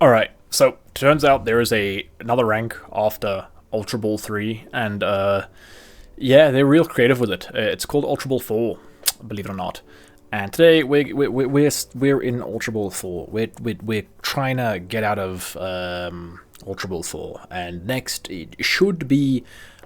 Alright, so turns out there is another rank after Ultra Ball 3, and yeah, they're real creative with it. It's called Ultra Ball 4, believe it or not. And today we're in Ultra Ball 4. We're trying to get out of Ultra Ball 4, and next it should be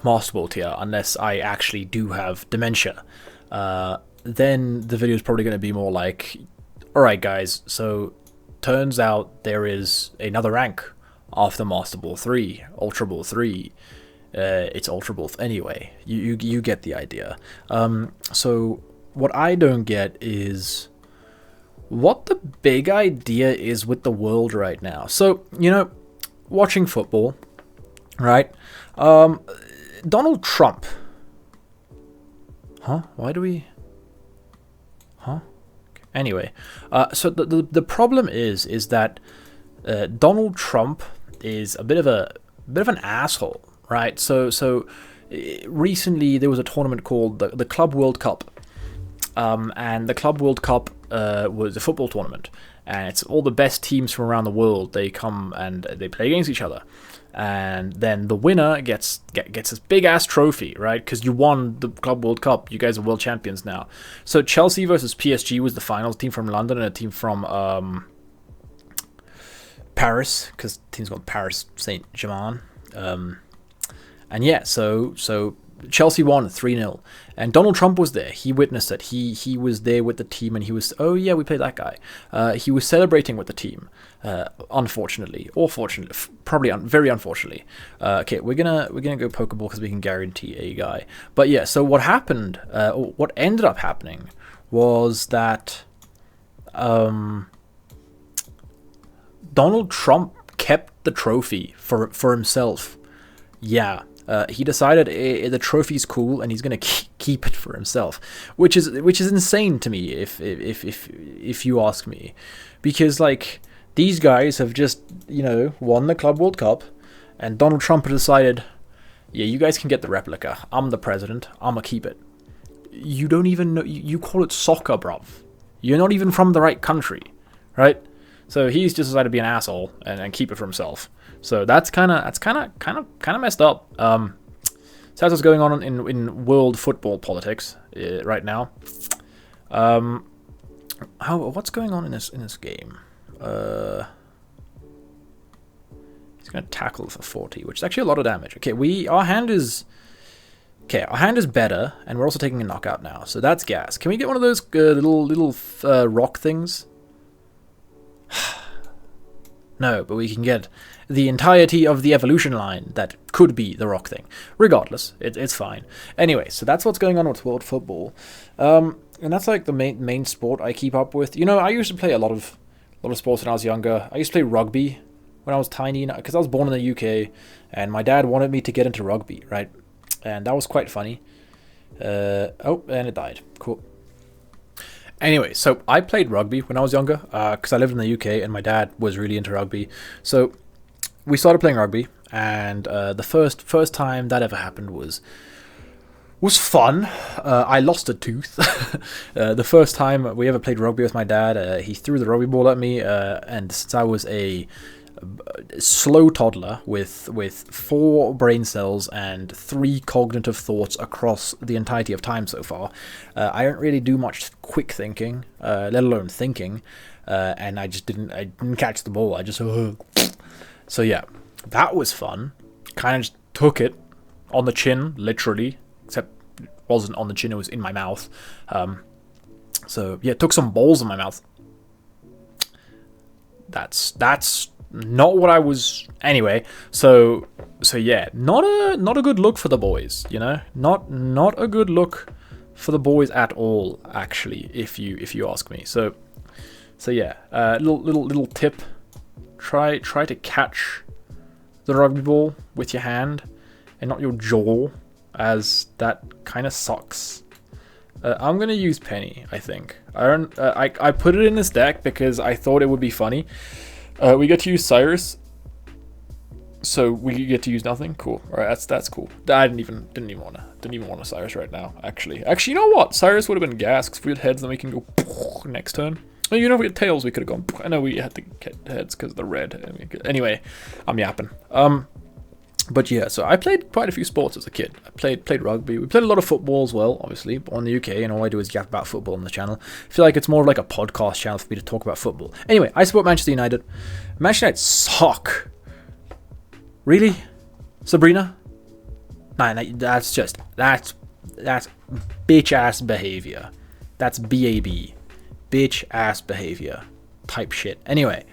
Master Ball tier, unless I actually do have dementia. Then the video is probably going to be more like, alright guys, so turns out there is another rank after Master Ball 3, Ultra Ball 3. It's Ultra Ball anyway. You get the idea. So what I don't get is what the big idea is with the world right now. So, watching football, right? Donald Trump. Huh? Why do we... Huh? Anyway, so the problem is that Donald Trump is a bit of an asshole, right? So recently there was a tournament called the Club World Cup, and the Club World Cup was a football tournament, and it's all the best teams from around the world. They come and they play against each other, and then the winner gets this big ass trophy, right? Because you won the Club World Cup. You guys are world champions now. So Chelsea versus PSG was the finals. Team from London and a team from Paris, because the team's called Paris Saint-Germain. And yeah, so Chelsea won 3-0, and Donald Trump was there. He witnessed it. He was there with the team, and he was, oh yeah, we played that guy. He was celebrating with the team. Unfortunately, or fortunately, probably very unfortunately. Okay, we're gonna go Pokeball because we can guarantee a guy. But yeah, so what happened? What ended up happening was that Donald Trump kept the trophy for himself. Yeah. He decided the trophy's cool and he's gonna keep it for himself, which is insane to me if you ask me, because like these guys have just won the Club World Cup, and Donald Trump decided, yeah, you guys can get the replica. I'm the president. I'ma keep it. You don't even know. You call it soccer, bruv. You're not even from the right country, right? So he's just decided to be an asshole and keep it for himself. So that's kind of messed up. So that's what's going on in world football politics right now. What's going on in this game? He's gonna tackle for 40, which is actually a lot of damage. Okay, our hand is better, and we're also taking a knockout now. So that's gas. Can we get one of those little rock things? No, but we can get the entirety of the evolution line that could be the rock thing. Regardless, it's fine. Anyway, so that's what's going on with world football, and that's like the main sport I keep up with. I used to play a lot of sports when I was younger. I used to play rugby when I was tiny, because I was born in the UK, and my dad wanted me to get into rugby, right? And that was quite funny. Oh, and it died. Cool. Anyway, so I played rugby when I was younger, because I lived in the UK and my dad was really into rugby. So we started playing rugby, and the first time that ever happened was fun. I lost a tooth. The first time we ever played rugby with my dad, he threw the rugby ball at me, and since I was a slow toddler with 4 brain cells and 3 cognitive thoughts across the entirety of time so far, I don't really do much quick thinking, let alone thinking, and I didn't catch the ball. I just so yeah, that was fun. Kind of just took it on the chin, literally, except it wasn't on the chin, it was in my mouth. So yeah, took some balls in my mouth. That's not what I was anyway. So yeah, not a good look for the boys, not a good look for the boys at all, actually, if you ask me. So yeah, little tip: try to catch the rugby ball with your hand and not your jaw, as that kind of sucks. I'm gonna use Penny, I think. I put it in this deck because I thought it would be funny. We get to use Cyrus, so we get to use nothing. Cool. All right, that's cool. I didn't even want a Cyrus right now. Actually, you know what? Cyrus would have been gas, because if we had heads, then we can go next turn. Well, you know, with tails we could have gone. I know we had to get heads because of the red. I mean, anyway, I'm yapping. But yeah, so I played quite a few sports as a kid. I played rugby. We played a lot of football as well, obviously, on the UK, and all I do is yap about football on the channel. I feel like it's more like a podcast channel for me to talk about football. Anyway, I support Manchester United. Manchester United suck. Really? Sabrina? Nah, that's bitch-ass behavior. That's B-A-B. Bitch-ass behavior. Type shit. Anyway,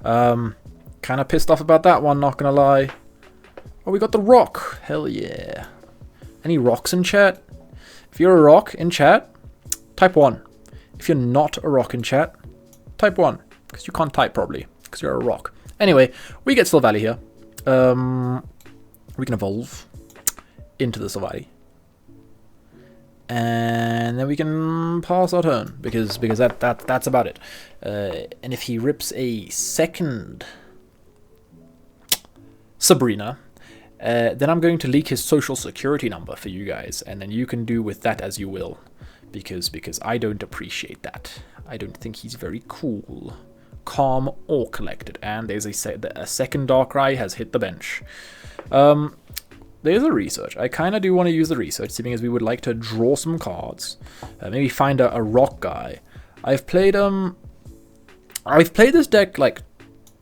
kind of pissed off about that one, not gonna lie. Oh, we got the rock. Hell yeah. Any rocks in chat? If you're a rock in chat, type 1. If you're not a rock in chat, type 1. Because you can't type properly. Because you're a rock. Anyway, we get Still Valley here. We can evolve into the Sylvali. And then we can pass our turn. Because that's about it. And if he rips a second Sabrina, then I'm going to leak his social security number for you guys, and then you can do with that as you will, because I don't appreciate that. I don't think he's very cool, calm, or collected. And there's a second Darkrai has hit the bench. There's a research. I kind of do want to use the research, seeing as we would like to draw some cards, maybe find a rock guy. I've played this deck like.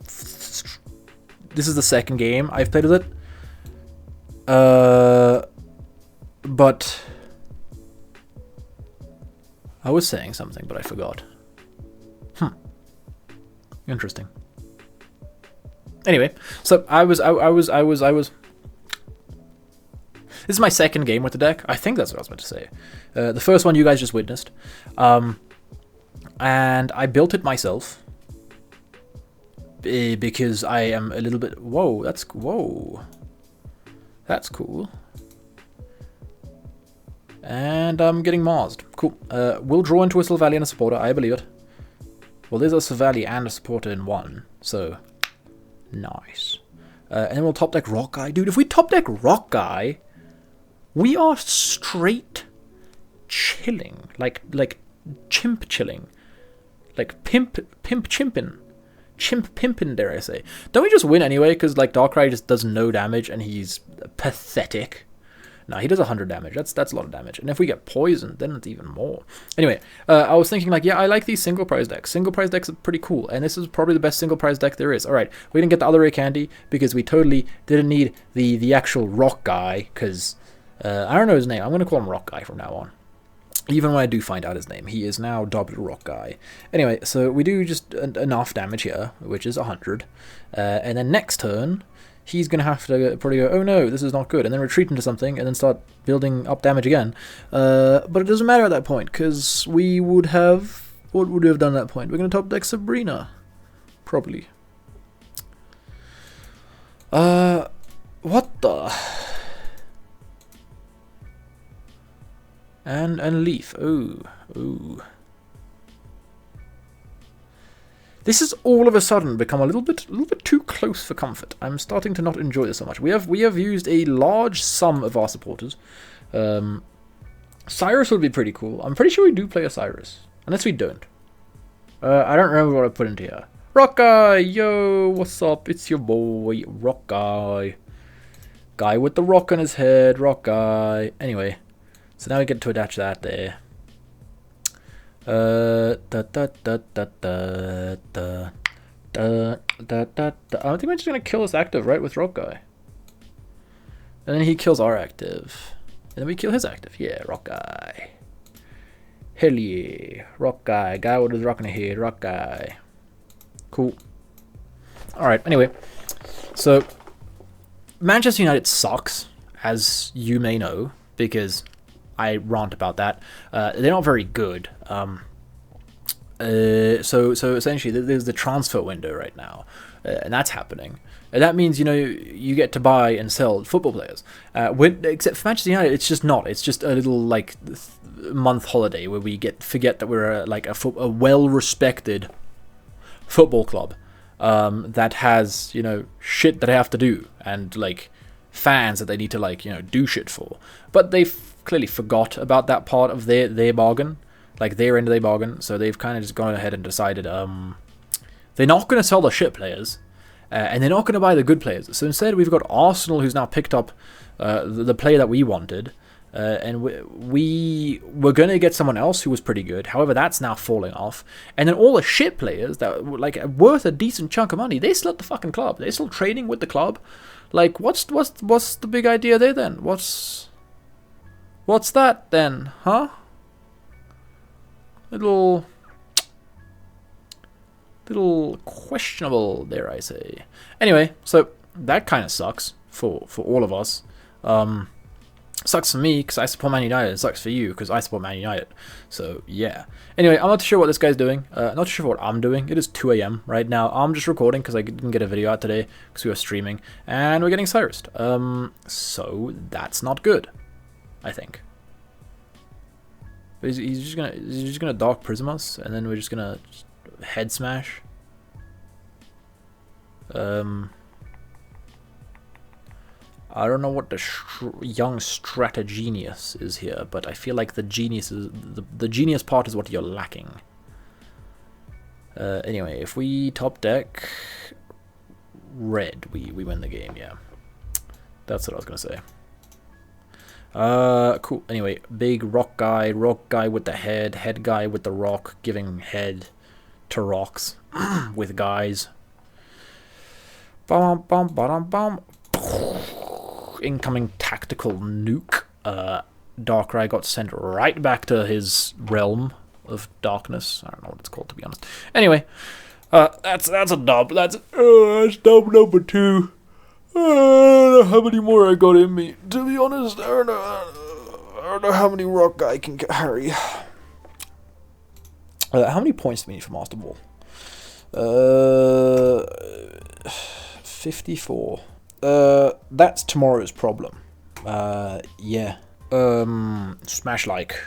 This is the second game I've played with it. But I was saying something, but I forgot. Interesting. Anyway, so I was. This is my second game with the deck. I think that's what I was about to say. The first one you guys just witnessed. And I built it myself. Because I am a little bit... Whoa, that's cool. And I'm getting marsed. Cool. We'll draw into a Sylvali and a supporter. I believe it. Well, there's a Sylvali and a supporter in one. So, nice. And then we'll top deck Rock Guy. Dude, if we top deck Rock Guy, we are straight chilling. Like chimp chilling. Like pimp chimpin'. Chimp pimpin', dare I say. Don't we just win anyway? Because like Darkrai just does no damage and he's pathetic. No, he does 100 damage. That's a lot of damage. And if we get poisoned, then it's even more. Anyway, I was thinking like, yeah, I like these single prize decks. Single prize decks are pretty cool. And this is probably the best single prize deck there is. Alright, we didn't get the other rare candy because we totally didn't need the actual rock guy. Because, I don't know his name. I'm going to call him Rock Guy from now on. Even when I do find out his name, he is now dubbed Rock Guy. Anyway, so we do just enough damage here, which is 100. And then next turn, he's going to have to probably go, oh no, this is not good, and then retreat into something, and then start building up damage again. But it doesn't matter at that point, because we would have... What would we have done at that point? We're going to top deck Sabrina. Probably. What the... And Leaf. Ooh. This has all of a sudden become a little bit too close for comfort. I'm starting to not enjoy this so much. We have used a large sum of our supporters. Cyrus would be pretty cool. I'm pretty sure we do play a Cyrus, unless we don't. I don't remember what I put into here. Rock Guy, yo, what's up? It's your boy, Rock Guy. Guy with the rock on his head, Rock Guy. Anyway. So now we get to attach that there. I think we're just going to kill this active, right, with Rock Guy. And then he kills our active. And then we kill his active. Yeah, Rock Guy. Hell yeah. Rock Guy. Guy with his rock in the head. Rock Guy. Cool. Alright, anyway. So, Manchester United sucks, as you may know, because... I rant about that. They're not very good. So essentially, there's the transfer window right now, and that's happening. And that means, you know, you get to buy and sell football players. Except for Manchester United, it's just not. It's just a little like month holiday where we forget that we're a well-respected football club that has, you know, shit that they have to do and like fans that they need to like, you know, do shit for. But they've clearly forgot about that part of their bargain. like their end of the bargain. So they've kind of just gone ahead and decided they're not going to sell the shit players, and they're not going to buy the good players. So instead, we've got Arsenal, who's now picked up the player that we wanted. And we were going to get someone else who was pretty good. However, that's now falling off. And then all the shit players that were like worth a decent chunk of money, they're still at the fucking club. They're still training with the club. Like, what's the big idea there then? What's that then, huh? Little questionable, dare I say. Anyway, so that kind of sucks for all of us. Sucks for me because I support Man United. It sucks for you because I support Man United. So yeah. Anyway, I'm not sure what this guy's doing. Not sure what I'm doing. It is 2 a.m. right now. I'm just recording because I didn't get a video out today because we were streaming, and we're getting Cyrused. So that's not good, I think. He's just gonna Dark Prism us, and then we're just gonna head smash. I don't know what the young stratagenius is here, but I feel like the genius is the genius part is what you're lacking. Anyway, if we top deck red, we win the game. Yeah, that's what I was gonna say. Cool. Anyway, big rock guy with the head guy with the rock, giving head to rocks with guys. Bum bum bum bum. Incoming tactical nuke. Darkrai got sent right back to his realm of darkness. I don't know what it's called, to be honest. Anyway, that's a dub. That's dub number 2. I don't know how many more I got in me. To be honest, I don't know how many rock I can carry. How many points do we need for Master Ball? 54. That's tomorrow's problem. Yeah. Smash like.